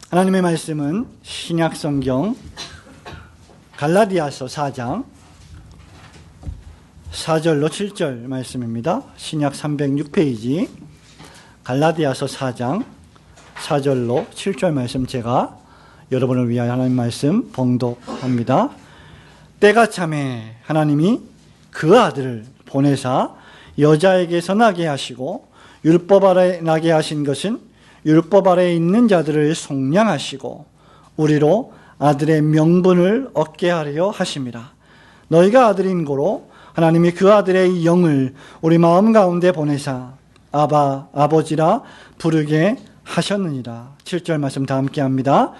하나님의 말씀은 신약성경 갈라디아서 4장 4절로 7절 말씀입니다. 신약 306페이지 갈라디아서 4장 4절로 7절 말씀, 제가 여러분을 위하여 하나님 말씀 봉독합니다. 때가 참에 하나님이 그 아들을 보내사 여자에게서 나게 하시고 율법 아래 나게 하신 것은 율법 아래에 있는 자들을 속량하시고 우리로 아들의 명분을 얻게 하려 하심이라. 너희가 아들인 고로 하나님이 그 아들의 영을 우리 마음 가운데 보내사 아바 아버지라 부르게 하셨느니라. 7절 말씀 다 함께 합니다.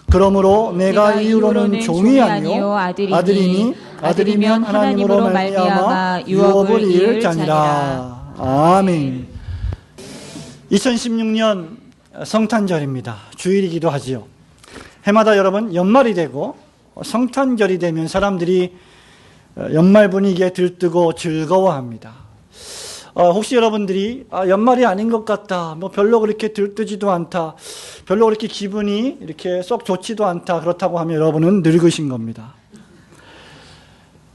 그러므로 내가 이후로는 종이 아니요 아들이니 아들이면 하나님으로 말미암아 유업을 이을 자니라. 아멘. 2016년 성탄절입니다. 주일이기도 하지요. 해마다 여러분 연말이 되고 성탄절이 되면 사람들이 연말 분위기에 들뜨고 즐거워합니다. 혹시 여러분들이 연말이 아닌 것 같다, 별로 그렇게 들뜨지도 않다, 별로 그렇게 기분이 이렇게 썩 좋지도 않다, 그렇다고 하면 여러분은 늙으신 겁니다.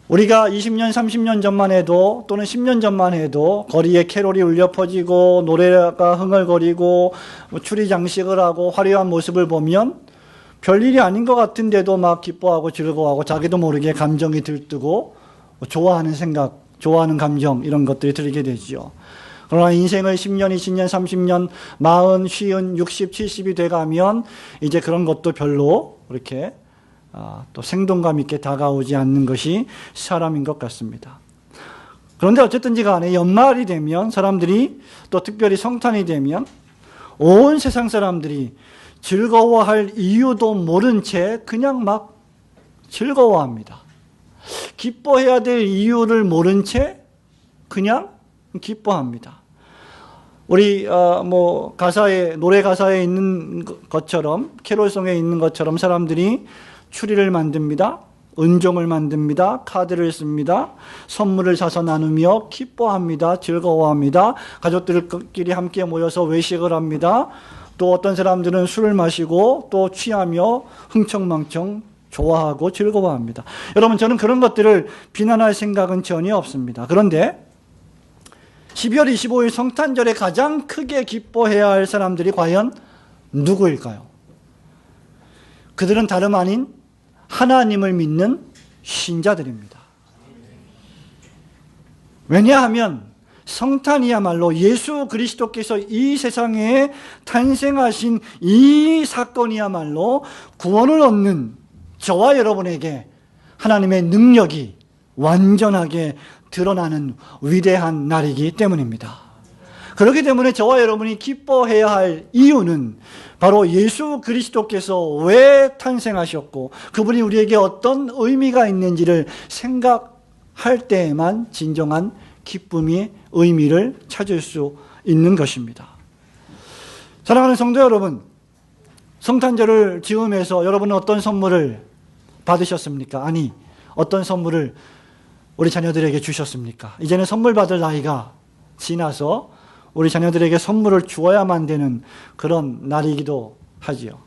우리가 20년, 30년 전만 해도 또는 10년 전만 해도 거리에 캐롤이 울려 퍼지고 노래가 흥얼거리고 추리 장식을 하고 화려한 모습을 보면 별일이 아닌 것 같은데도 막 기뻐하고 즐거워하고 자기도 모르게 감정이 들뜨고 좋아하는 생각, 좋아하는 감정, 이런 것들이 들게 되죠. 그러나 인생을 10년, 20년, 30년, 40, 50, 60, 70이 돼가면 이제 그런 것도 별로 그렇게 또 생동감 있게 다가오지 않는 것이 사람인 것 같습니다. 그런데 어쨌든지 간에 연말이 되면 사람들이, 또 특별히 성탄이 되면 온 세상 사람들이 즐거워할 이유도 모른 채 그냥 막 즐거워합니다. 기뻐해야 될 이유를 모른 채 그냥 기뻐합니다. 우리 가사에, 노래 가사에 있는 것처럼, 캐롤송에 있는 것처럼 사람들이 추리를 만듭니다. 은종을 만듭니다. 카드를 씁니다. 선물을 사서 나누며 기뻐합니다. 즐거워합니다. 가족들끼리 함께 모여서 외식을 합니다. 또 어떤 사람들은 술을 마시고 또 취하며 흥청망청 좋아하고 즐거워합니다. 여러분, 저는 그런 것들을 비난할 생각은 전혀 없습니다. 그런데 12월 25일 성탄절에 가장 크게 기뻐해야 할 사람들이 과연 누구일까요? 그들은 다름 아닌 하나님을 믿는 신자들입니다. 왜냐하면 성탄이야말로 예수 그리스도께서 이 세상에 탄생하신 이 사건이야말로 구원을 얻는 저와 여러분에게 하나님의 능력이 완전하게 드러나는 위대한 날이기 때문입니다. 그렇기 때문에 저와 여러분이 기뻐해야 할 이유는 바로 예수 그리스도께서 왜 탄생하셨고 그분이 우리에게 어떤 의미가 있는지를 생각할 때에만 진정한 기쁨이 의미를 찾을 수 있는 것입니다. 사랑하는 성도 여러분, 성탄절을 즈음해서 여러분은 어떤 선물을 받으셨습니까? 아니, 어떤 선물을 우리 자녀들에게 주셨습니까? 이제는 선물 받을 나이가 지나서 우리 자녀들에게 선물을 주어야만 되는 그런 날이기도 하지요.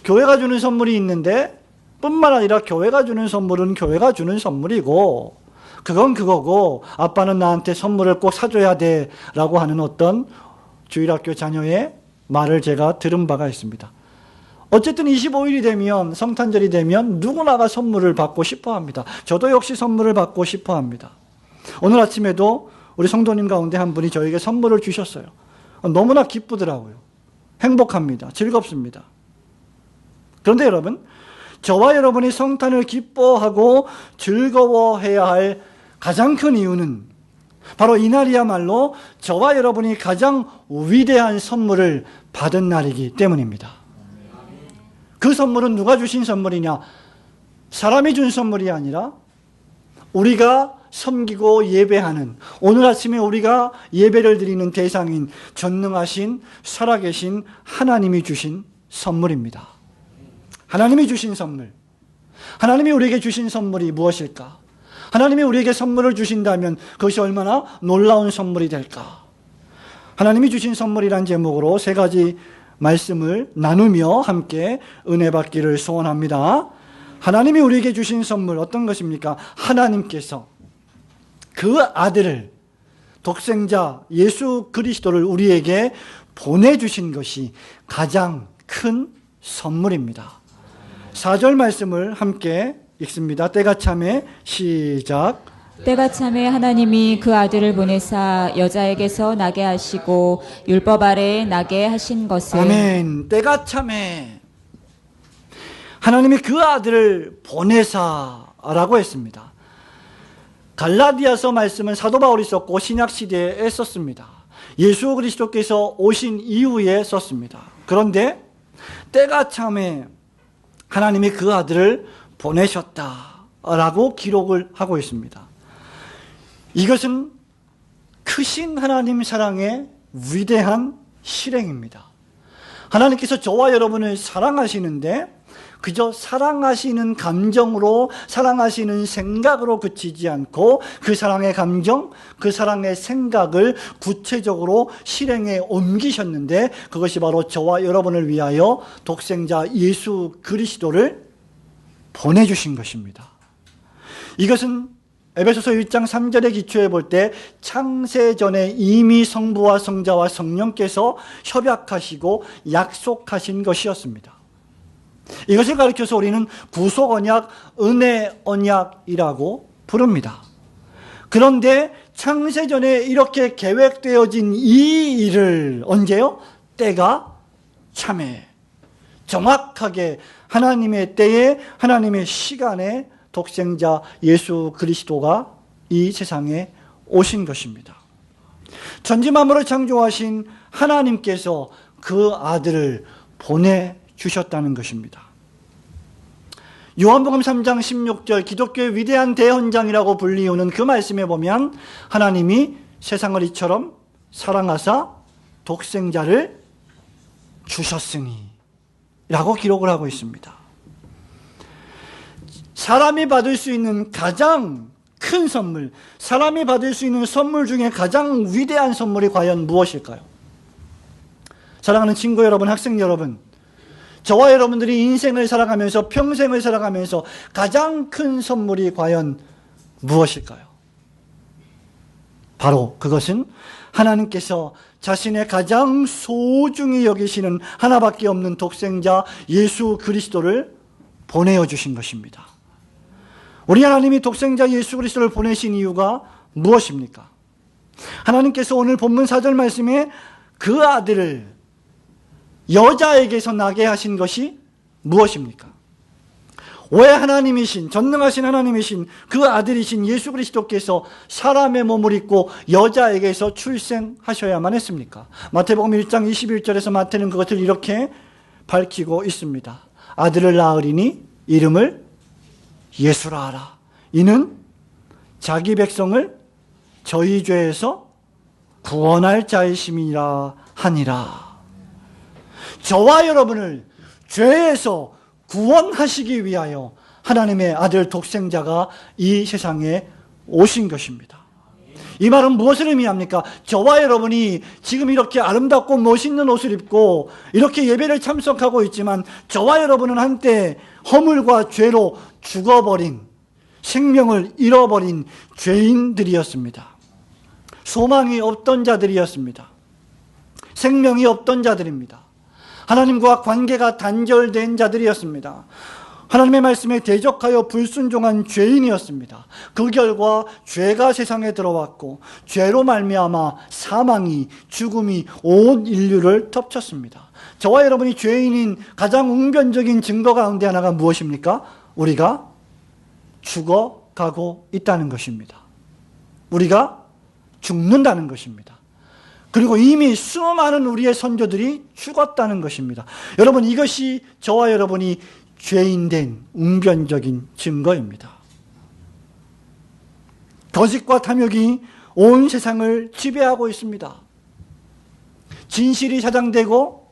교회가 주는 선물이 있는데 뿐만 아니라 교회가 주는 선물은 교회가 주는 선물이고 그건 그거고 아빠는 나한테 선물을 꼭 사줘야 돼 라고 하는 어떤 주일학교 자녀의 말을 제가 들은 바가 있습니다. 어쨌든 25일이 되면, 성탄절이 되면 누구나가 선물을 받고 싶어 합니다. 저도 역시 선물을 받고 싶어 합니다. 오늘 아침에도 우리 성도님 가운데 한 분이 저에게 선물을 주셨어요. 너무나 기쁘더라고요. 행복합니다. 즐겁습니다. 그런데 여러분, 저와 여러분이 성탄을 기뻐하고 즐거워해야 할 가장 큰 이유는 바로 이날이야말로 저와 여러분이 가장 위대한 선물을 받은 날이기 때문입니다. 그 선물은 누가 주신 선물이냐? 사람이 준 선물이 아니라 우리가 섬기고 예배하는, 오늘 아침에 우리가 예배를 드리는 대상인 전능하신 살아계신 하나님이 주신 선물입니다. 하나님이 주신 선물. 하나님이 우리에게 주신 선물이 무엇일까? 하나님이 우리에게 선물을 주신다면 그것이 얼마나 놀라운 선물이 될까? 하나님이 주신 선물이란 제목으로 세 가지 말씀을 나누며 함께 은혜 받기를 소원합니다. 하나님이 우리에게 주신 선물 어떤 것입니까? 하나님께서 그 아들을, 독생자 예수 그리스도를 우리에게 보내주신 것이 가장 큰 선물입니다. 4절 말씀을 함께 읽습니다. 때가 참에 시작. 때가 참에 하나님이 그 아들을 보내사 여자에게서 나게 하시고 율법 아래에 나게 하신 것을. 아멘. 때가 참에 하나님이 그 아들을 보내사라고 했습니다. 갈라디아서 말씀은 사도 바울이 썼고 신약시대에 썼습니다. 예수 그리스도께서 오신 이후에 썼습니다. 그런데 때가 참에 하나님이 그 아들을 보내셨다라고 기록을 하고 있습니다. 이것은 크신 하나님 사랑의 위대한 실행입니다. 하나님께서 저와 여러분을 사랑하시는데 그저 사랑하시는 감정으로, 사랑하시는 생각으로 그치지 않고 그 사랑의 감정, 그 사랑의 생각을 구체적으로 실행에 옮기셨는데 그것이 바로 저와 여러분을 위하여 독생자 예수 그리스도를 보내주신 것입니다. 이것은 에베소서 1장 3절에 기초해 볼 때 창세전에 이미 성부와 성자와 성령께서 협약하시고 약속하신 것이었습니다. 이것을 가리켜서 우리는 구속 언약, 은혜 언약이라고 부릅니다. 그런데 창세전에 이렇게 계획되어진 이 일을 언제요? 때가 참에 정확하게 하나님의 때에, 하나님의 시간에 독생자 예수 그리스도가 이 세상에 오신 것입니다. 천지만물을 창조하신 하나님께서 그 아들을 보내주셨다는 것입니다. 요한복음 3장 16절 기독교의 위대한 대헌장이라고 불리우는 그 말씀에 보면 하나님이 세상을 이처럼 사랑하사 독생자를 주셨으니 라고 기록을 하고 있습니다. 사람이 받을 수 있는 가장 큰 선물, 사람이 받을 수 있는 선물 중에 가장 위대한 선물이 과연 무엇일까요? 사랑하는 친구 여러분, 학생 여러분, 저와 여러분들이 인생을 살아가면서, 평생을 살아가면서 가장 큰 선물이 과연 무엇일까요? 바로 그것은 하나님께서 자신의 가장 소중히 여기시는 하나밖에 없는 독생자 예수 그리스도를 보내어 주신 것입니다. 우리 하나님이 독생자 예수 그리스도를 보내신 이유가 무엇입니까? 하나님께서 오늘 본문 4절 말씀에 그 아들을 여자에게서 나게 하신 것이 무엇입니까? 왜 하나님이신, 전능하신 하나님이신 그 아들이신 예수 그리스도께서 사람의 몸을 입고 여자에게서 출생하셔야만 했습니까? 마태복음 1장 21절에서 마태는 그것을 이렇게 밝히고 있습니다. 아들을 낳으리니 이름을 예수라 하라. 이는 자기 백성을 저희 죄에서 구원할 자이심이라 하니라. 저와 여러분을 죄에서 구원하시기 위하여 하나님의 아들 독생자가 이 세상에 오신 것입니다. 이 말은 무엇을 의미합니까? 저와 여러분이 지금 이렇게 아름답고 멋있는 옷을 입고 이렇게 예배를 참석하고 있지만 저와 여러분은 한때 허물과 죄로 죽어버린, 생명을 잃어버린 죄인들이었습니다. 소망이 없던 자들이었습니다. 생명이 없던 자들입니다. 하나님과 관계가 단절된 자들이었습니다. 하나님의 말씀에 대적하여 불순종한 죄인이었습니다. 그 결과 죄가 세상에 들어왔고 죄로 말미암아 사망이, 죽음이 온 인류를 덮쳤습니다. 저와 여러분이 죄인인 가장 웅변적인 증거 가운데 하나가 무엇입니까? 우리가 죽어가고 있다는 것입니다. 우리가 죽는다는 것입니다. 그리고 이미 수많은 우리의 선조들이 죽었다는 것입니다. 여러분, 이것이 저와 여러분이 죄인된 웅변적인 증거입니다. 거짓과 탐욕이 온 세상을 지배하고 있습니다. 진실이 사장되고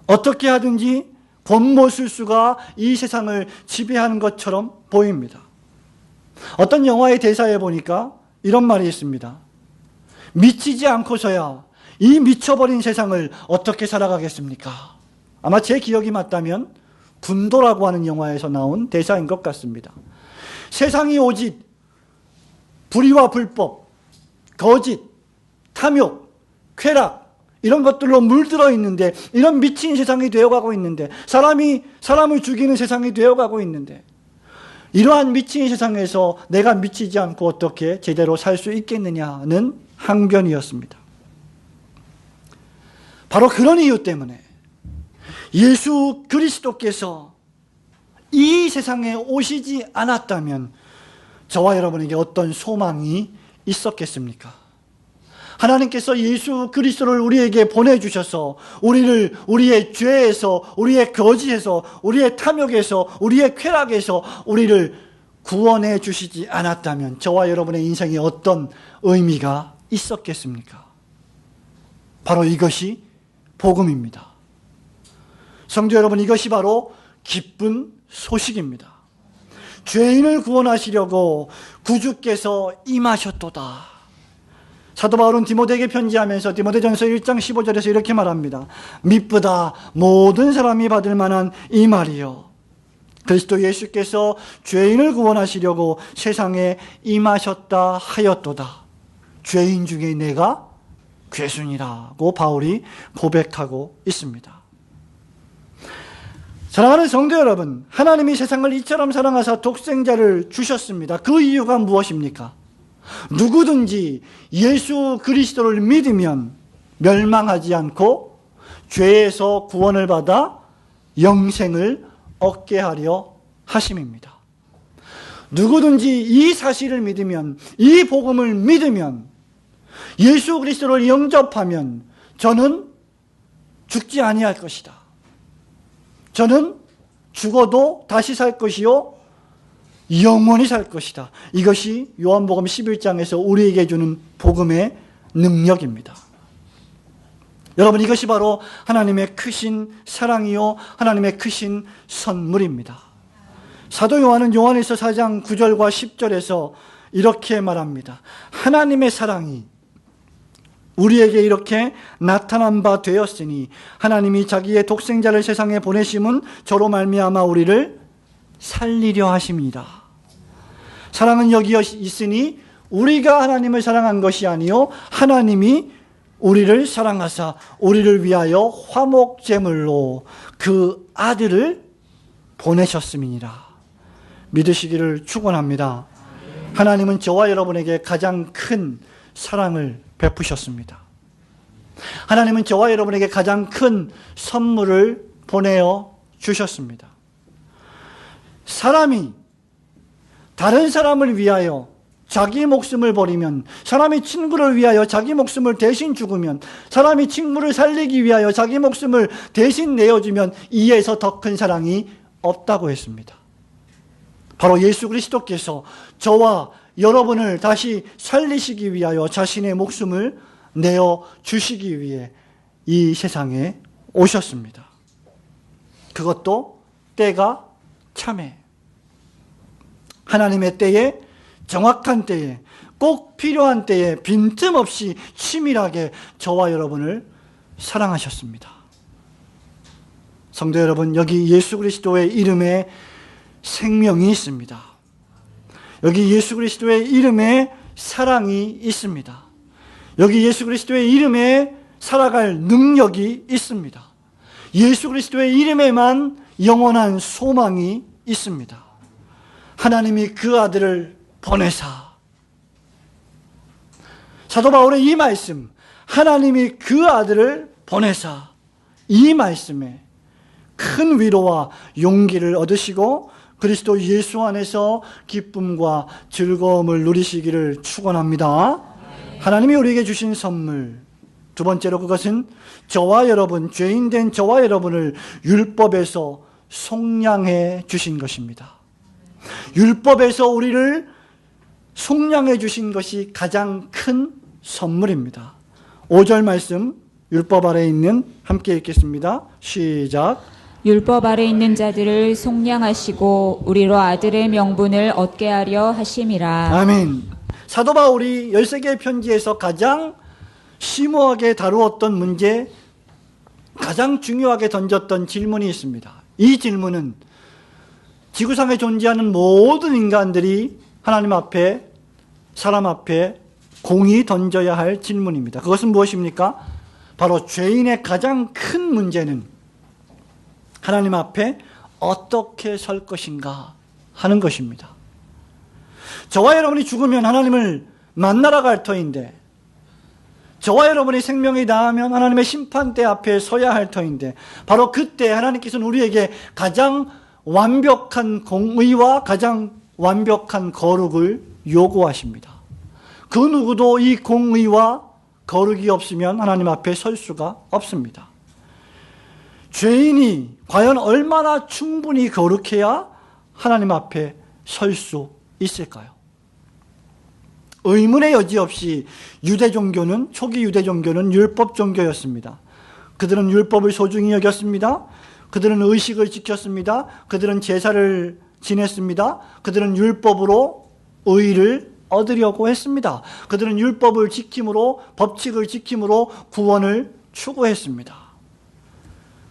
어떻게 하든지 권모술수가 이 세상을 지배하는 것처럼 보입니다. 어떤 영화의 대사에 보니까 이런 말이 있습니다. 미치지 않고서야 이 미쳐버린 세상을 어떻게 살아가겠습니까? 아마 제 기억이 맞다면 군도라고 하는 영화에서 나온 대사인 것 같습니다. 세상이 오직 불의와 불법, 거짓, 탐욕, 쾌락 이런 것들로 물들어 있는데, 이런 미친 세상이 되어가고 있는데, 사람을 죽이는 세상이 되어가고 있는데, 이러한 미친 세상에서 내가 미치지 않고 어떻게 제대로 살 수 있겠느냐는 항변이었습니다. 바로 그런 이유 때문에 예수 그리스도께서 이 세상에 오시지 않았다면 저와 여러분에게 어떤 소망이 있었겠습니까? 하나님께서 예수 그리스도를 우리에게 보내주셔서 우리를 우리의 죄에서, 우리의 거짓에서, 우리의 탐욕에서, 우리의 쾌락에서 우리를 구원해 주시지 않았다면 저와 여러분의 인생에 어떤 의미가 있었겠습니까? 바로 이것이 복음입니다. 성도 여러분, 이것이 바로 기쁜 소식입니다. 죄인을 구원하시려고 구주께서 임하셨도다. 사도 바울은 디모데에게 편지하면서 디모데전서 1장 15절에서 이렇게 말합니다. 미쁘다 모든 사람이 받을 만한 이 말이요, 그리스도 예수께서 죄인을 구원하시려고 세상에 임하셨다 하였도다. 죄인 중에 내가 괴순이라고 바울이 고백하고 있습니다. 사랑하는 성도 여러분, 하나님이 세상을 이처럼 사랑하사 독생자를 주셨습니다. 그 이유가 무엇입니까? 누구든지 예수 그리스도를 믿으면 멸망하지 않고 죄에서 구원을 받아 영생을 얻게 하려 하심입니다. 누구든지 이 사실을 믿으면, 이 복음을 믿으면, 예수 그리스도를 영접하면 저는 죽지 아니할 것이다. 저는 죽어도 다시 살 것이요 영원히 살 것이다. 이것이 요한복음 11장에서 우리에게 주는 복음의 능력입니다. 여러분, 이것이 바로 하나님의 크신 사랑이요 하나님의 크신 선물입니다. 사도 요한은 요한일서 4장 9절과 10절에서 이렇게 말합니다. 하나님의 사랑이 우리에게 이렇게 나타난 바 되었으니 하나님이 자기의 독생자를 세상에 보내심은 저로 말미암아 우리를 살리려 하십니다. 사랑은 여기 있으니 우리가 하나님을 사랑한 것이 아니요 하나님이 우리를 사랑하사 우리를 위하여 화목제물로 그 아들을 보내셨음이니라. 믿으시기를 축원합니다. 하나님은 저와 여러분에게 가장 큰 사랑을 베푸셨습니다. 하나님은 저와 여러분에게 가장 큰 선물을 보내어 주셨습니다. 사람이 다른 사람을 위하여 자기 목숨을 버리면, 사람이 친구를 위하여 자기 목숨을 대신 죽으면, 사람이 친구를 살리기 위하여 자기 목숨을 대신 내어주면 이에서 더 큰 사랑이 없다고 했습니다. 바로 예수 그리스도께서 저와 여러분을 다시 살리시기 위하여 자신의 목숨을 내어 주시기 위해 이 세상에 오셨습니다. 그것도 때가 참에, 하나님의 때에, 정확한 때에, 꼭 필요한 때에 빈틈없이 치밀하게 저와 여러분을 사랑하셨습니다. 성도 여러분, 여기 예수 그리스도의 이름에 생명이 있습니다. 여기 예수 그리스도의 이름에 사랑이 있습니다. 여기 예수 그리스도의 이름에 살아갈 능력이 있습니다. 예수 그리스도의 이름에만 영원한 소망이 있습니다. 하나님이 그 아들을 보내사, 사도 바울의 이 말씀, 하나님이 그 아들을 보내사, 이 말씀에 큰 위로와 용기를 얻으시고 그리스도 예수 안에서 기쁨과 즐거움을 누리시기를 축원합니다. 하나님이 우리에게 주신 선물, 두 번째로 그것은 저와 여러분, 죄인된 저와 여러분을 율법에서 속량해 주신 것입니다. 율법에서 우리를 속량해 주신 것이 가장 큰 선물입니다. 5절 말씀, 율법 아래에 있는, 함께 읽겠습니다. 시작. 율법 아래 있는 자들을 속량하시고 우리로 아들의 명분을 얻게 하려 하심이라. 아멘. 사도 바울이 13개의 편지에서 가장 심오하게 다루었던 문제, 가장 중요하게 던졌던 질문이 있습니다. 이 질문은 지구상에 존재하는 모든 인간들이 하나님 앞에, 사람 앞에 공히 던져야 할 질문입니다. 그것은 무엇입니까? 바로 죄인의 가장 큰 문제는 하나님 앞에 어떻게 설 것인가 하는 것입니다. 저와 여러분이 죽으면 하나님을 만나러 갈 터인데, 저와 여러분이 생명이 다하면 하나님의 심판대 앞에 서야 할 터인데, 바로 그때 하나님께서는 우리에게 가장 완벽한 공의와 가장 완벽한 거룩을 요구하십니다. 그 누구도 이 공의와 거룩이 없으면 하나님 앞에 설 수가 없습니다. 죄인이 과연 얼마나 충분히 거룩해야 하나님 앞에 설 수 있을까요? 의문의 여지 없이 유대 종교는, 초기 유대 종교는 율법 종교였습니다. 그들은 율법을 소중히 여겼습니다. 그들은 의식을 지켰습니다. 그들은 제사를 지냈습니다. 그들은 율법으로 의를 얻으려고 했습니다. 그들은 율법을 지킴으로, 법칙을 지킴으로 구원을 추구했습니다.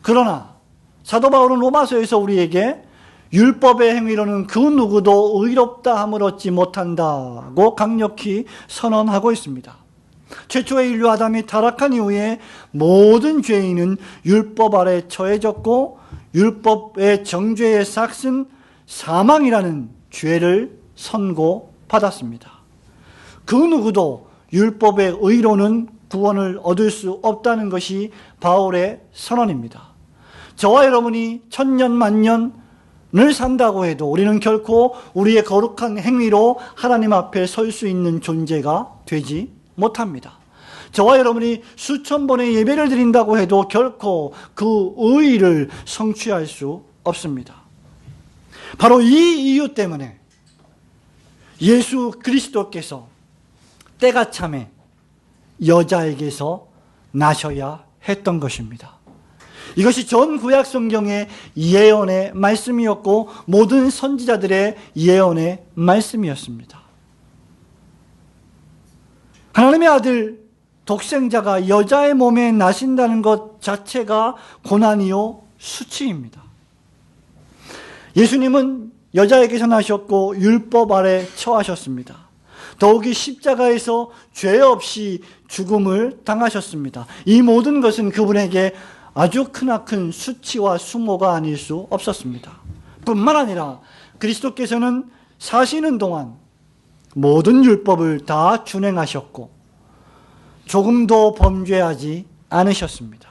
그러나 사도 바울은 로마서에서 우리에게 율법의 행위로는 그 누구도 의롭다 함을 얻지 못한다고 강력히 선언하고 있습니다. 최초의 인류 아담이 타락한 이후에 모든 죄인은 율법 아래 처해졌고, 율법의 정죄의 삭은 사망이라는 죄를 선고받았습니다. 그 누구도 율법의 의로는 구원을 얻을 수 없다는 것이 바울의 선언입니다. 저와 여러분이 천년 만년을 산다고 해도 우리는 결코 우리의 거룩한 행위로 하나님 앞에 설 수 있는 존재가 되지 못합니다. 저와 여러분이 수천 번의 예배를 드린다고 해도 결코 그 의의를 성취할 수 없습니다. 바로 이 이유 때문에 예수 그리스도께서 때가 참에 여자에게서 나셔야 했던 것입니다. 이것이 전 구약 성경의 예언의 말씀이었고 모든 선지자들의 예언의 말씀이었습니다. 하나님의 아들 독생자가 여자의 몸에 나신다는 것 자체가 고난이요 수치입니다. 예수님은 여자에게서 나셨고 율법 아래 처하셨습니다. 더욱이 십자가에서 죄 없이 죽음을 당하셨습니다. 이 모든 것은 그분에게 아주 크나큰 수치와 수모가 아닐 수 없었습니다. 뿐만 아니라 그리스도께서는 사시는 동안 모든 율법을 다 준행하셨고 조금도 범죄하지 않으셨습니다.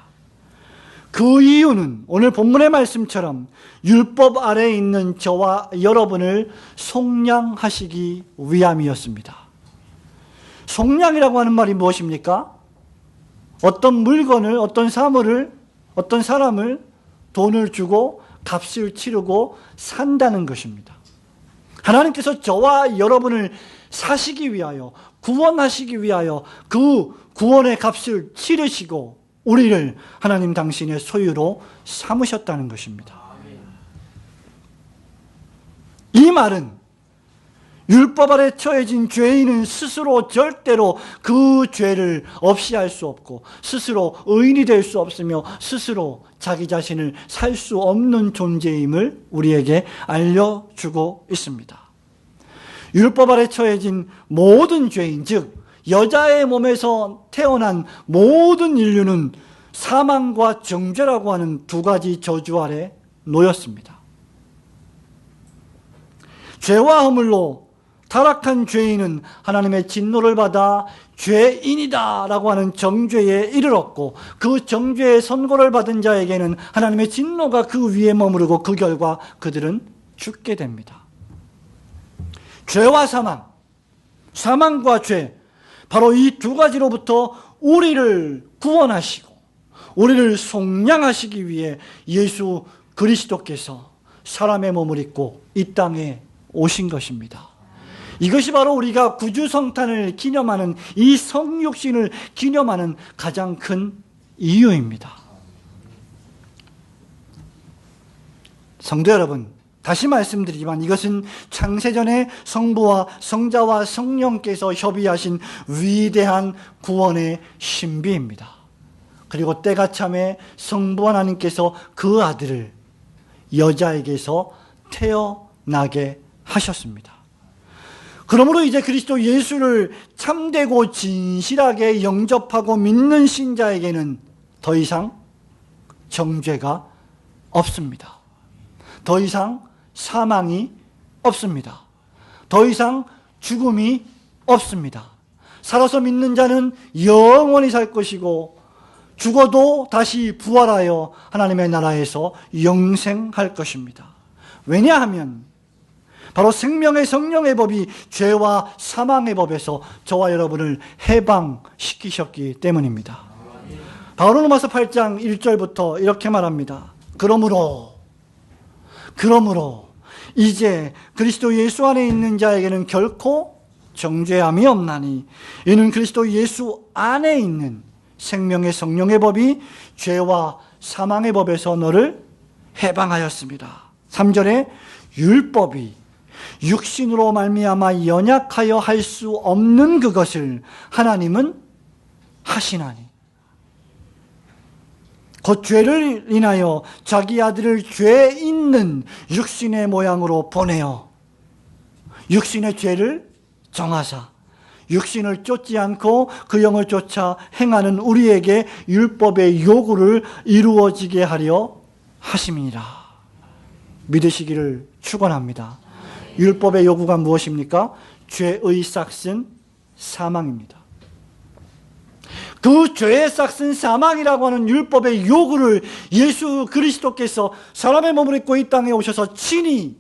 그 이유는 오늘 본문의 말씀처럼 율법 아래에 있는 저와 여러분을 속량하시기 위함이었습니다. 속량이라고 하는 말이 무엇입니까? 어떤 물건을, 어떤 사물을, 어떤 사람을 돈을 주고 값을 치르고 산다는 것입니다. 하나님께서 저와 여러분을 사시기 위하여, 구원하시기 위하여 그 구원의 값을 치르시고 우리를 하나님 당신의 소유로 삼으셨다는 것입니다. 이 말은 율법 아래 처해진 죄인은 스스로 절대로 그 죄를 없이 할 수 없고 스스로 의인이 될 수 없으며 스스로 자기 자신을 살 수 없는 존재임을 우리에게 알려주고 있습니다. 율법 아래 처해진 모든 죄인, 즉 여자의 몸에서 태어난 모든 인류는 사망과 정죄라고 하는 두 가지 저주 아래 놓였습니다. 죄와 허물로 타락한 죄인은 하나님의 진노를 받아 죄인이다 라고 하는 정죄에 이르렀고 그 정죄의 선고를 받은 자에게는 하나님의 진노가 그 위에 머무르고 그 결과 그들은 죽게 됩니다. 죄와 사망, 사망과 죄, 바로 이 두 가지로부터 우리를 구원하시고 우리를 속량하시기 위해 예수 그리스도께서 사람의 몸을 입고 이 땅에 오신 것입니다. 이것이 바로 우리가 구주성탄을 기념하는, 이 성육신을 기념하는 가장 큰 이유입니다. 성도 여러분, 다시 말씀드리지만 이것은 창세전에 성부와 성자와 성령께서 협의하신 위대한 구원의 신비입니다. 그리고 때가 참에 성부 하나님께서 그 아들을 여자에게서 태어나게 하셨습니다. 그러므로 이제 그리스도 예수를 참되고 진실하게 영접하고 믿는 신자에게는 더 이상 정죄가 없습니다. 더 이상 사망이 없습니다. 더 이상 죽음이 없습니다. 살아서 믿는 자는 영원히 살 것이고 죽어도 다시 부활하여 하나님의 나라에서 영생할 것입니다. 왜냐하면 바로 생명의 성령의 법이 죄와 사망의 법에서 저와 여러분을 해방시키셨기 때문입니다. 바울은 로마서 8장 1절부터 이렇게 말합니다. 그러므로 이제 그리스도 예수 안에 있는 자에게는 결코 정죄함이 없나니 이는 그리스도 예수 안에 있는 생명의 성령의 법이 죄와 사망의 법에서 너를 해방하였습니다. 3절에 율법이 육신으로 말미암아 연약하여 할 수 없는 그것을 하나님은 하시나니 곧 죄를 인하여 자기 아들을 죄 있는 육신의 모양으로 보내어 육신의 죄를 정하사 육신을 쫓지 않고 그 영을 쫓아 행하는 우리에게 율법의 요구를 이루어지게 하려 하심이니라. 믿으시기를 축원합니다. 율법의 요구가 무엇입니까? 죄의 싹슨 사망입니다. 그 죄의 싹슨 사망이라고 하는 율법의 요구를 예수 그리스도께서 사람의 몸을 입고 이 땅에 오셔서 친히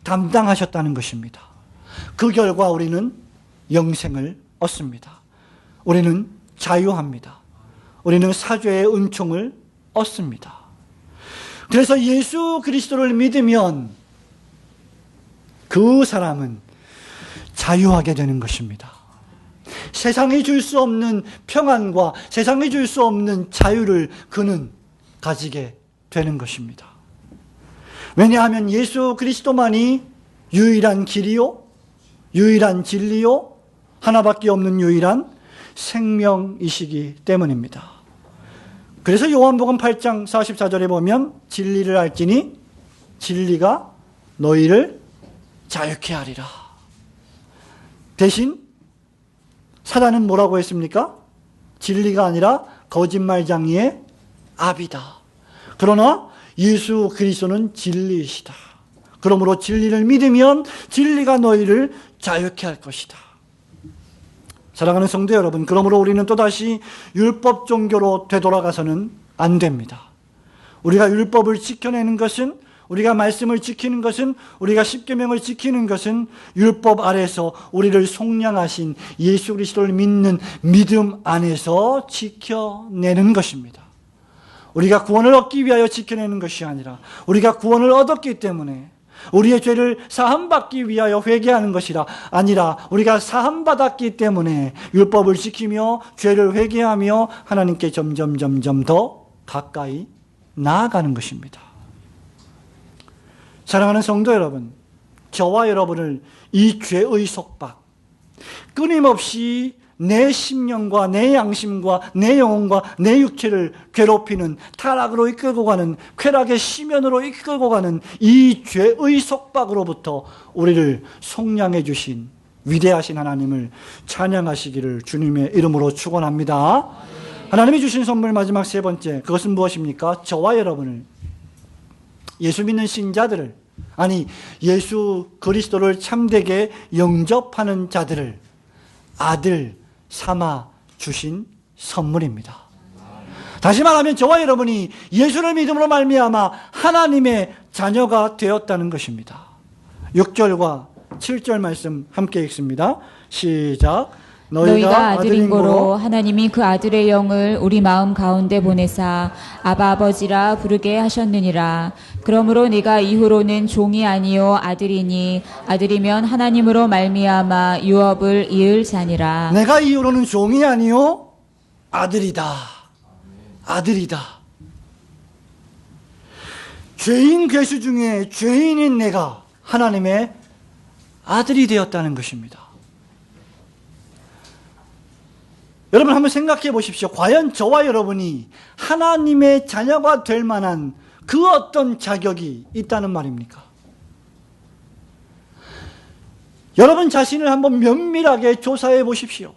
담당하셨다는 것입니다. 그 결과 우리는 영생을 얻습니다. 우리는 자유합니다. 우리는 사죄의 은총을 얻습니다. 그래서 예수 그리스도를 믿으면 그 사람은 자유하게 되는 것입니다. 세상이 줄 수 없는 평안과 세상이 줄 수 없는 자유를 그는 가지게 되는 것입니다. 왜냐하면 예수 그리스도만이 유일한 길이요, 유일한 진리요, 하나밖에 없는 유일한 생명이시기 때문입니다. 그래서 요한복음 8장 44절에 보면 진리를 알지니 진리가 너희를 자유케 하리라. 대신 사단은 뭐라고 했습니까? 진리가 아니라 거짓말장이의 아비다. 그러나 예수 그리스도는 진리이시다. 그러므로 진리를 믿으면 진리가 너희를 자유케 할 것이다. 사랑하는 성도 여러분, 그러므로 우리는 또다시 율법 종교로 되돌아가서는 안 됩니다. 우리가 율법을 지켜내는 것은, 우리가 말씀을 지키는 것은, 우리가 십계명을 지키는 것은 율법 아래서 우리를 속량하신 예수 그리스도를 믿는 믿음 안에서 지켜내는 것입니다. 우리가 구원을 얻기 위하여 지켜내는 것이 아니라 우리가 구원을 얻었기 때문에 우리의 죄를 사함받기 위하여 회개하는 것이라 아니라 우리가 사함받았기 때문에 율법을 지키며 죄를 회개하며 하나님께 점점 더 가까이 나아가는 것입니다. 사랑하는 성도 여러분, 저와 여러분을 이 죄의 속박, 끊임없이 내 심령과 내 양심과 내 영혼과 내 육체를 괴롭히는, 타락으로 이끌고 가는, 쾌락의 심연으로 이끌고 가는 이 죄의 속박으로부터 우리를 속량해 주신 위대하신 하나님을 찬양하시기를 주님의 이름으로 축원합니다. 하나님이 주신 선물 마지막 세 번째, 그것은 무엇입니까? 저와 여러분을, 예수 믿는 신자들을, 아니 예수 그리스도를 참되게 영접하는 자들을 아들 삼아 주신 선물입니다. 다시 말하면 저와 여러분이 예수를 믿음으로 말미암아 하나님의 자녀가 되었다는 것입니다. 6절과 7절 말씀 함께 읽습니다. 시작. 너희가 아들인 고로 하나님이 그 아들의 영을 우리 마음 가운데 보내사 아바 아버지라 부르게 하셨느니라. 그러므로 네가 이후로는 종이 아니요 아들이니 아들이면 하나님으로 말미암아 유업을 이을 자니라. 내가 이후로는 종이 아니요 아들이다. 아들이다. 죄인 괴수 중에 죄인인 내가 하나님의 아들이 되었다는 것입니다. 여러분 한번 생각해 보십시오. 과연 저와 여러분이 하나님의 자녀가 될 만한 그 어떤 자격이 있다는 말입니까? 여러분 자신을 한번 면밀하게 조사해 보십시오.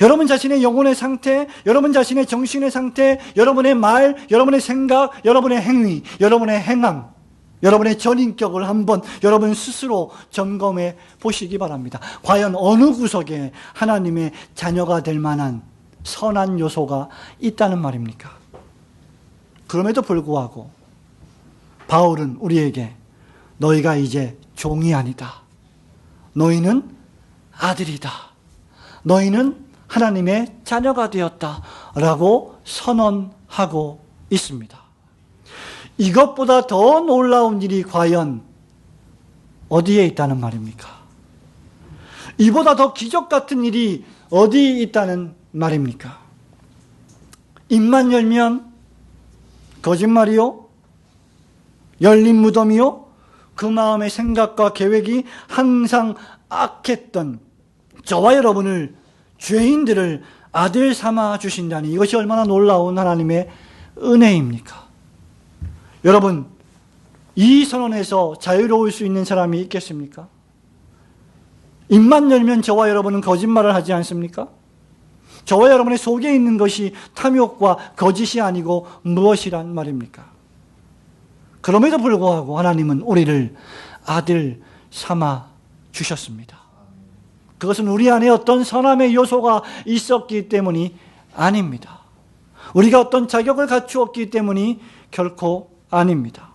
여러분 자신의 영혼의 상태, 여러분 자신의 정신의 상태, 여러분의 말, 여러분의 생각, 여러분의 행위, 여러분의 행함, 여러분의 전인격을 한번 여러분 스스로 점검해 보시기 바랍니다. 과연 어느 구석에 하나님의 자녀가 될 만한 선한 요소가 있다는 말입니까? 그럼에도 불구하고 바울은 우리에게 너희가 이제 종이 아니다. 너희는 아들이다. 너희는 하나님의 자녀가 되었다. 라고 선언하고 있습니다. 이것보다 더 놀라운 일이 과연 어디에 있다는 말입니까? 이보다 더 기적 같은 일이 어디에 있다는 말입니까? 입만 열면 거짓말이요? 열린 무덤이요? 그 마음의 생각과 계획이 항상 악했던 저와 여러분을, 죄인들을 아들 삼아 주신다니, 이것이 얼마나 놀라운 하나님의 은혜입니까? 여러분, 이 선언에서 자유로울 수 있는 사람이 있겠습니까? 입만 열면 저와 여러분은 거짓말을 하지 않습니까? 저와 여러분의 속에 있는 것이 탐욕과 거짓이 아니고 무엇이란 말입니까? 그럼에도 불구하고 하나님은 우리를 아들 삼아 주셨습니다. 그것은 우리 안에 어떤 선함의 요소가 있었기 때문이 아닙니다. 우리가 어떤 자격을 갖추었기 때문이 결코 아닙니다.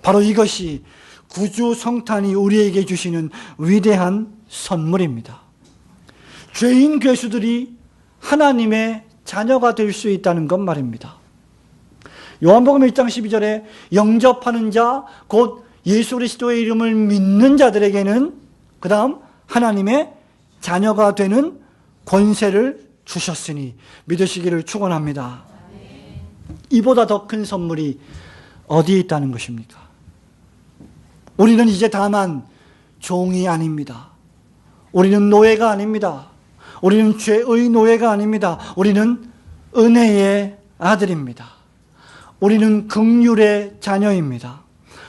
바로 이것이 구주 성탄이 우리에게 주시는 위대한 선물입니다. 죄인 괴수들이 하나님의 자녀가 될 수 있다는 것 말입니다. 요한복음 1장 12절에 영접하는 자, 곧 예수 그리스도의 이름을 믿는 자들에게는 그 다음 하나님의 자녀가 되는 권세를 주셨으니 믿으시기를 축원합니다. 이보다 더 큰 선물이 어디에 있다는 것입니까? 우리는 이제 다만 종이 아닙니다. 우리는 노예가 아닙니다. 우리는 죄의 노예가 아닙니다. 우리는 은혜의 아들입니다. 우리는 긍휼의 자녀입니다.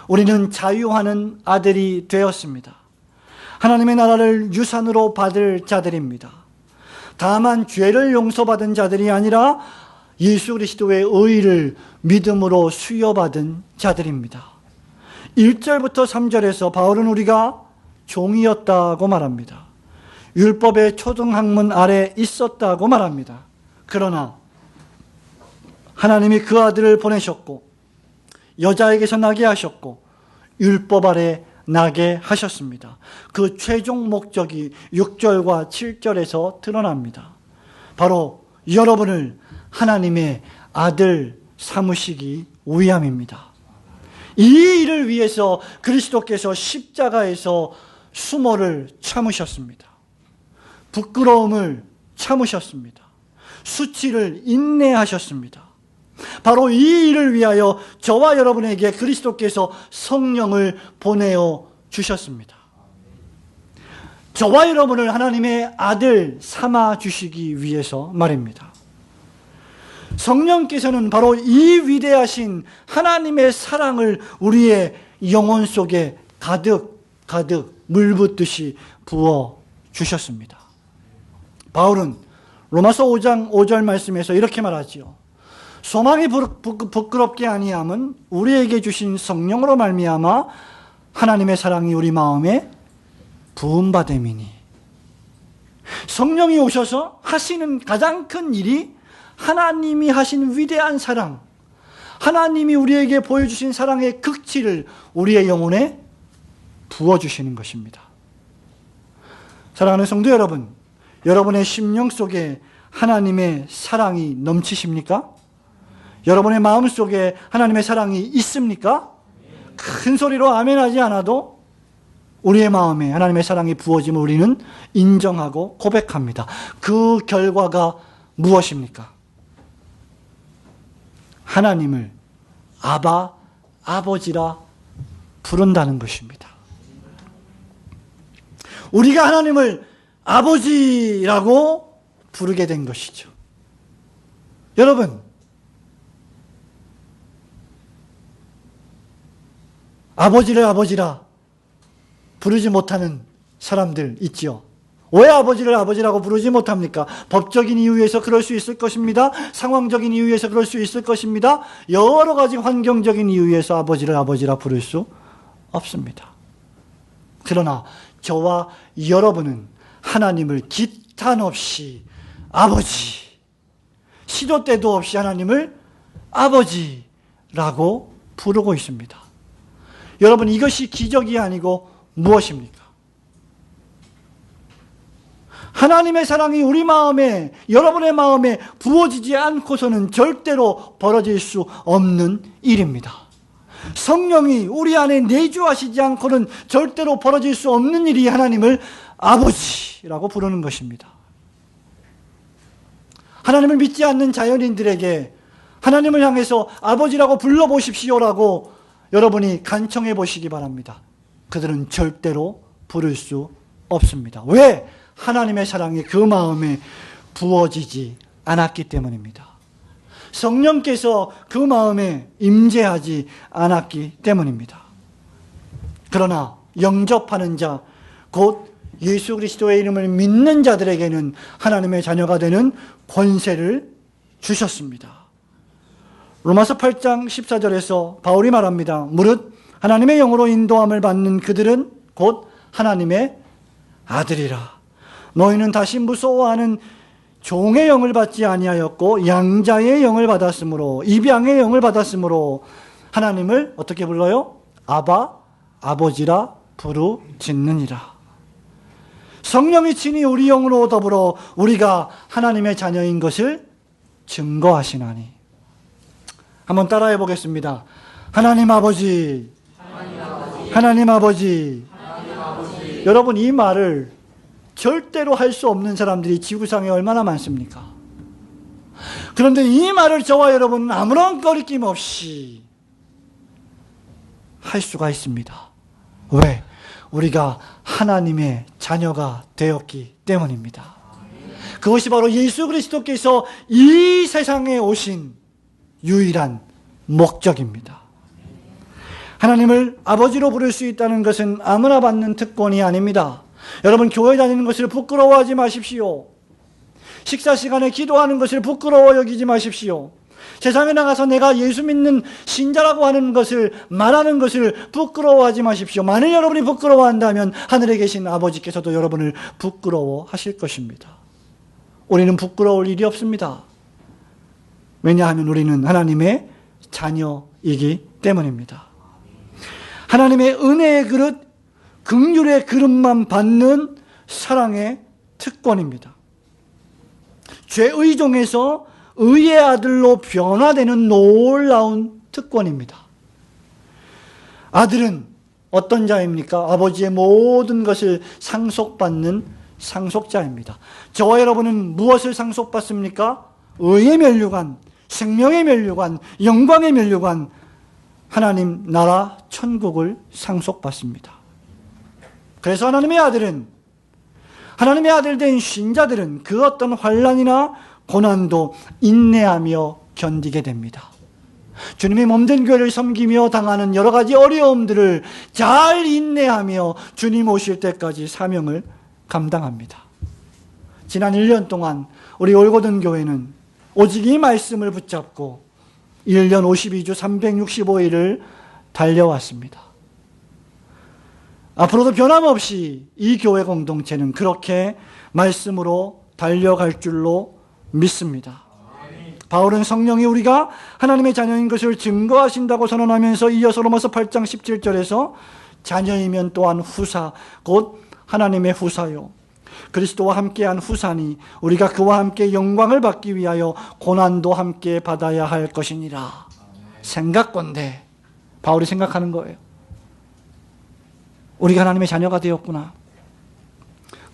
우리는 자유하는 아들이 되었습니다. 하나님의 나라를 유산으로 받을 자들입니다. 다만 죄를 용서받은 자들이 아니라 예수 그리스도의 의를 믿음으로 수여받은 자들입니다. 1절부터 3절에서 바울은 우리가 종이었다고 말합니다. 율법의 초등학문 아래 있었다고 말합니다. 그러나 하나님이 그 아들을 보내셨고 여자에게서 나게 하셨고 율법 아래 나게 하셨습니다. 그 최종 목적이 6절과 7절에서 드러납니다. 바로 여러분을 하나님의 아들 삼으시기 위함입니다. 이 일을 위해서 그리스도께서 십자가에서 수모를 참으셨습니다. 부끄러움을 참으셨습니다. 수치를 인내하셨습니다. 바로 이 일을 위하여 저와 여러분에게 그리스도께서 성령을 보내어 주셨습니다. 저와 여러분을 하나님의 아들 삼아 주시기 위해서 말입니다. 성령께서는 바로 이 위대하신 하나님의 사랑을 우리의 영혼 속에 가득 물붓듯이 부어 주셨습니다. 바울은 로마서 5장 5절 말씀에서 이렇게 말하지요. 소망이 부끄럽게 아니함은 우리에게 주신 성령으로 말미암아 하나님의 사랑이 우리 마음에 부음받음이니. 성령이 오셔서 하시는 가장 큰 일이 하나님이 하신 위대한 사랑, 하나님이 우리에게 보여주신 사랑의 극치를 우리의 영혼에 부어주시는 것입니다. 사랑하는 성도 여러분, 여러분의 심령 속에 하나님의 사랑이 넘치십니까? 여러분의 마음 속에 하나님의 사랑이 있습니까? 큰 소리로 아멘 하지 않아도 우리의 마음에 하나님의 사랑이 부어짐을 우리는 인정하고 고백합니다. 그 결과가 무엇입니까? 하나님을 아바, 아버지라 부른다는 것입니다. 우리가 하나님을 아버지라고 부르게 된 것이죠. 여러분, 아버지를 아버지라 부르지 못하는 사람들 있지요. 왜 아버지를 아버지라고 부르지 못합니까? 법적인 이유에서 그럴 수 있을 것입니다. 상황적인 이유에서 그럴 수 있을 것입니다. 여러 가지 환경적인 이유에서 아버지를 아버지라 부를 수 없습니다. 그러나 저와 여러분은 하나님을 기탄 없이 아버지, 시도 때도 없이 하나님을 아버지라고 부르고 있습니다. 여러분, 이것이 기적이 아니고 무엇입니까? 하나님의 사랑이 우리 마음에, 여러분의 마음에 부어지지 않고서는 절대로 벌어질 수 없는 일입니다. 성령이 우리 안에 내주하시지 않고는 절대로 벌어질 수 없는 일이 하나님을 아버지라고 부르는 것입니다. 하나님을 믿지 않는 자연인들에게 하나님을 향해서 아버지라고 불러보십시오라고 여러분이 간청해 보시기 바랍니다. 그들은 절대로 부를 수 없습니다. 왜? 하나님의 사랑이 그 마음에 부어지지 않았기 때문입니다. 성령께서 그 마음에 임재하지 않았기 때문입니다. 그러나 영접하는 자, 곧 예수 그리스도의 이름을 믿는 자들에게는 하나님의 자녀가 되는 권세를 주셨습니다. 로마서 8장 14절에서 바울이 말합니다. 무릇 하나님의 영으로 인도함을 받는 그들은 곧 하나님의 아들이라. 너희는 다시 무서워하는 종의 영을 받지 아니하였고 양자의 영을 받았으므로, 입양의 영을 받았으므로 하나님을 어떻게 불러요? 아바, 아버지라 부르짖느니라. 성령이 친히 우리 영으로 더불어 우리가 하나님의 자녀인 것을 증거하시나니. 한번 따라해 보겠습니다. 하나님 아버지, 하나님 아버지. 여러분, 이 말을 절대로 할 수 없는 사람들이 지구상에 얼마나 많습니까? 그런데 이 말을 저와 여러분은 아무런 거리낌 없이 할 수가 있습니다. 왜? 우리가 하나님의 자녀가 되었기 때문입니다. 그것이 바로 예수 그리스도께서 이 세상에 오신 유일한 목적입니다. 하나님을 아버지로 부를 수 있다는 것은 아무나 받는 특권이 아닙니다. 여러분, 교회 다니는 것을 부끄러워하지 마십시오. 식사 시간에 기도하는 것을 부끄러워 여기지 마십시오. 세상에 나가서 내가 예수 믿는 신자라고 하는 것을 말하는 것을 부끄러워하지 마십시오. 만일 여러분이 부끄러워한다면 하늘에 계신 아버지께서도 여러분을 부끄러워하실 것입니다. 우리는 부끄러울 일이 없습니다. 왜냐하면 우리는 하나님의 자녀이기 때문입니다. 하나님의 은혜의 그릇, 긍휼의 그릇만 받는 사랑의 특권입니다. 죄의 종에서 의의 아들로 변화되는 놀라운 특권입니다. 아들은 어떤 자입니까? 아버지의 모든 것을 상속받는 상속자입니다. 저와 여러분은 무엇을 상속받습니까? 의의 면류관, 생명의 면류관, 영광의 면류관, 하나님 나라 천국을 상속받습니다. 그래서 하나님의 아들은, 하나님의 아들 된 신자들은 그 어떤 환난이나 고난도 인내하며 견디게 됩니다. 주님의 몸된 교회를 섬기며 당하는 여러 가지 어려움들을 잘 인내하며 주님 오실 때까지 사명을 감당합니다. 지난 1년 동안 우리 올고든 교회는 오직 이 말씀을 붙잡고 1년 52주 365일을 달려왔습니다. 앞으로도 변함없이 이 교회 공동체는 그렇게 말씀으로 달려갈 줄로 믿습니다. 바울은 성령이 우리가 하나님의 자녀인 것을 증거하신다고 선언하면서 이어서 로마서 8장 17절에서 자녀이면 또한 후사, 곧 하나님의 후사요, 그리스도와 함께한 후사니 우리가 그와 함께 영광을 받기 위하여 고난도 함께 받아야 할 것이니라. 생각건대, 바울이 생각하는 거예요. 우리가 하나님의 자녀가 되었구나.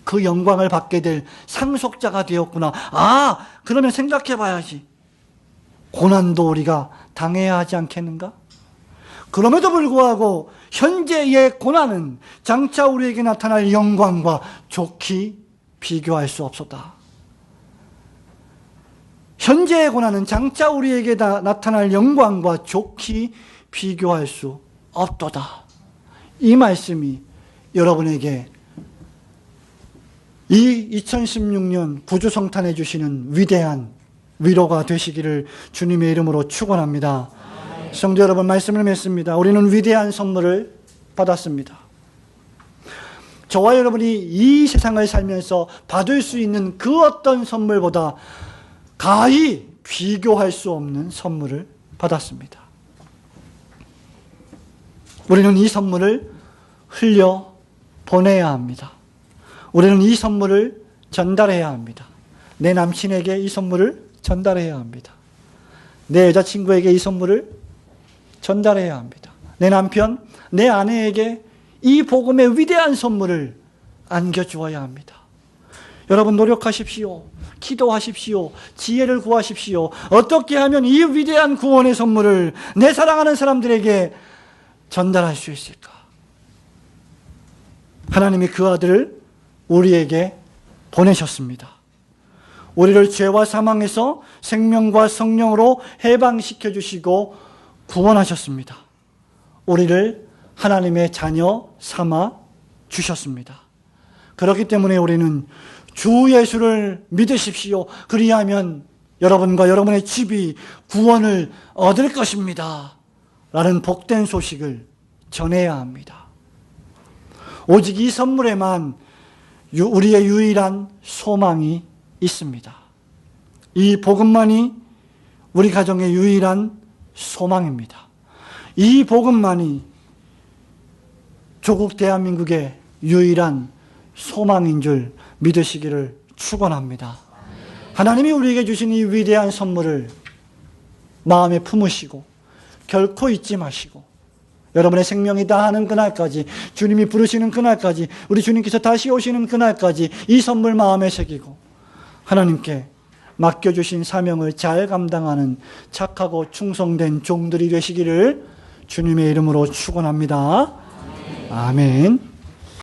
그 영광을 받게 될 상속자가 되었구나. 아, 그러면 생각해 봐야지. 고난도 우리가 당해야 하지 않겠는가? 그럼에도 불구하고 현재의 고난은 장차 우리에게 나타날 영광과 좋게 비교할 수 없었다. 현재의 고난은 장차 우리에게 나타날 영광과 좋게 비교할 수 없도다. 이 말씀이 여러분에게 이 2016년 구주성탄해 주시는 위대한 위로가 되시기를 주님의 이름으로 축원합니다. 성도 여러분, 말씀을 맺습니다. 우리는 위대한 선물을 받았습니다. 저와 여러분이 이 세상을 살면서 받을 수 있는 그 어떤 선물보다 가히 비교할 수 없는 선물을 받았습니다. 우리는 이 선물을 흘려 보내야 합니다. 우리는 이 선물을 전달해야 합니다. 내 남친에게 이 선물을 전달해야 합니다. 내 여자친구에게 이 선물을 전달해야 합니다. 내 남편, 내 아내에게 이 복음의 위대한 선물을 안겨주어야 합니다. 여러분 노력하십시오. 기도하십시오. 지혜를 구하십시오. 어떻게 하면 이 위대한 구원의 선물을 내 사랑하는 사람들에게 전달할 수 있을까? 하나님이 그 아들을 우리에게 보내셨습니다. 우리를 죄와 사망에서 생명과 성령으로 해방시켜 주시고 구원하셨습니다. 우리를 하나님의 자녀 삼아 주셨습니다. 그렇기 때문에 우리는 주 예수를 믿으십시오. 그리하면 여러분과 여러분의 집이 구원을 얻을 것입니다. 라는 복된 소식을 전해야 합니다. 오직 이 선물에만 우리의 유일한 소망이 있습니다. 이 복음만이 우리 가정의 유일한 소망입니다. 이 복음만이 조국 대한민국의 유일한 소망인 줄 믿으시기를 축원합니다. 하나님이 우리에게 주신 이 위대한 선물을 마음에 품으시고 결코 잊지 마시고 여러분의 생명이 다하는 그날까지, 주님이 부르시는 그날까지, 우리 주님께서 다시 오시는 그날까지 이 선물 마음에 새기고 하나님께 맡겨주신 사명을 잘 감당하는 착하고 충성된 종들이 되시기를 주님의 이름으로 축원합니다. 아멘.